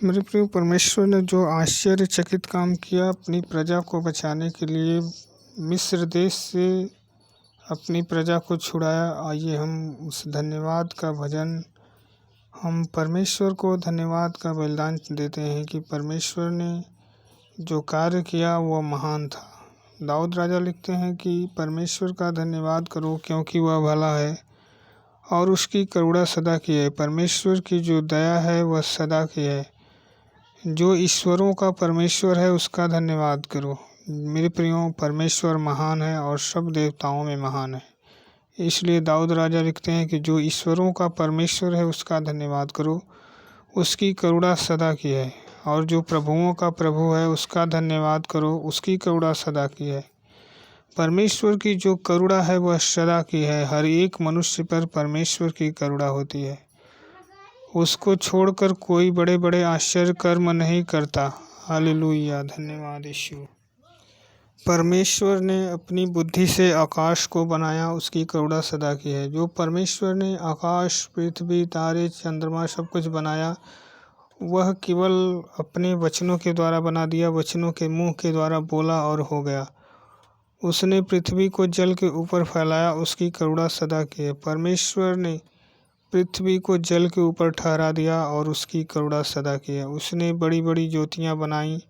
मेरे प्रिय, परमेश्वर ने जो आश्चर्यचकित काम किया अपनी प्रजा को बचाने के लिए, मिस्र देश से अपनी प्रजा को छुड़ाया। आइए हम उस धन्यवाद का भजन, हम परमेश्वर को धन्यवाद का बलिदान देते हैं कि परमेश्वर ने जो कार्य किया वह महान था। दाऊद राजा लिखते हैं कि परमेश्वर का धन्यवाद करो क्योंकि वह भला है और उसकी करुणा सदा की है। परमेश्वर की जो दया है वह सदा की है। जो ईश्वरों का परमेश्वर है उसका धन्यवाद करो। मेरे प्रियो, परमेश्वर महान है और सब देवताओं में महान है। इसलिए दाऊद राजा लिखते हैं कि जो ईश्वरों का परमेश्वर है उसका धन्यवाद करो, उसकी करुणा सदा की है। और जो प्रभुओं का प्रभु है उसका धन्यवाद करो, उसकी करुणा सदा की है। परमेश्वर की जो करुणा है वह सदा की है। हर एक मनुष्य पर परमेश्वर की करुणा होती है। उसको छोड़कर कोई बड़े बड़े आश्चर्य कर्म नहीं करता। हालेलुया, धन्यवाद यीशु। परमेश्वर ने अपनी बुद्धि से आकाश को बनाया, उसकी करुणा सदा की है। जो परमेश्वर ने आकाश, पृथ्वी, तारे, चंद्रमा सब कुछ बनाया, वह केवल अपने वचनों के द्वारा बना दिया। वचनों के मुंह के द्वारा बोला और हो गया। उसने पृथ्वी को जल के ऊपर फैलाया, उसकी करुणा सदा की है। परमेश्वर ने पृथ्वी को जल के ऊपर ठहरा दिया और उसकी करुणा सदा की है। उसने बड़ी बड़ी ज्योतियाँ बनाई,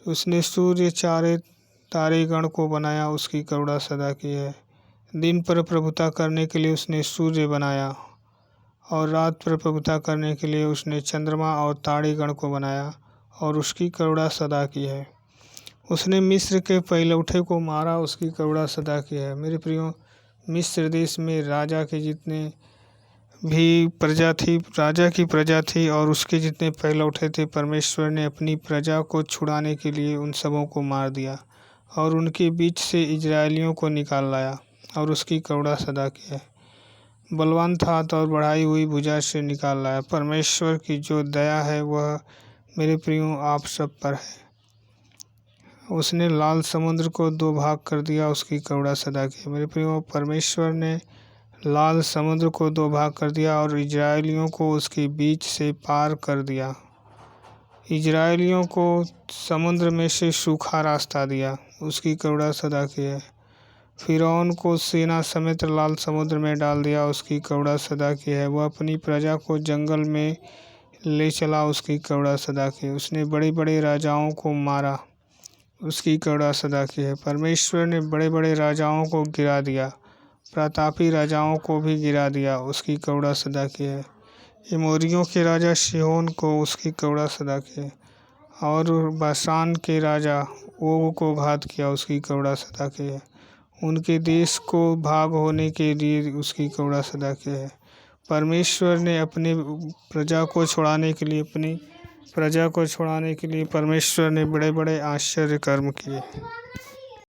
उसने सूर्य, चारे तारे गण को बनाया, उसकी करुणा सदा की है। दिन पर प्रभुता करने के लिए उसने सूर्य बनाया और रात पर प्रभुता करने के लिए उसने चंद्रमा और तारे गण को बनाया और उसकी करुणा सदा की है। उसने मिस्र के पहिलौठे को मारा, उसकी करुणा सदा की है। मेरे प्रियो, मिस्र देश में राजा के जितने भी प्रजा थी, राजा की प्रजा थी और उसके जितने पहिलौठे थे, परमेश्वर ने अपनी प्रजा को छुड़ाने के लिए उन सबों को मार दिया और उनके बीच से इजरायलियों को निकाल लाया और उसकी करुणा सदा की है। बलवंत हाथ और बढ़ाई हुई भुजा से निकाल लाया। परमेश्वर की जो दया है वह मेरे प्रियो आप सब पर है। उसने लाल समुद्र को दो भाग कर दिया, उसकी करुणा सदा की है। मेरे प्रियो, परमेश्वर ने लाल समुद्र को दो भाग कर दिया और इजरायलियों को उसके बीच से पार कर दिया। इजरायलियों को समुद्र में से सूखा रास्ता दिया, उसकी करुणा सदा की है। फिरौन को सेना समेत लाल समुद्र में डाल दिया, उसकी करुणा सदा की है। वह अपनी प्रजा को जंगल में ले चला, उसकी करुणा सदा की है। उसने बड़े बड़े राजाओं को मारा, उसकी करुणा सदा की है। परमेश्वर ने बड़े बड़े राजाओं को गिरा दिया, प्रतापी राजाओं को भी गिरा दिया, उसकी करुणा सदा की है। एमोरियों के राजा सिहोन को, उसकी करुणा सदा की है। और बाशान के राजा ओग को घात किया, उसकी करुणा सदा की है। उनके देश को भाग होने के लिए उसकी करुणा सदा की है। परमेश्वर ने अपनी प्रजा को छुड़ाने के लिए परमेश्वर ने बड़े बड़े आश्चर्य कर्म किए।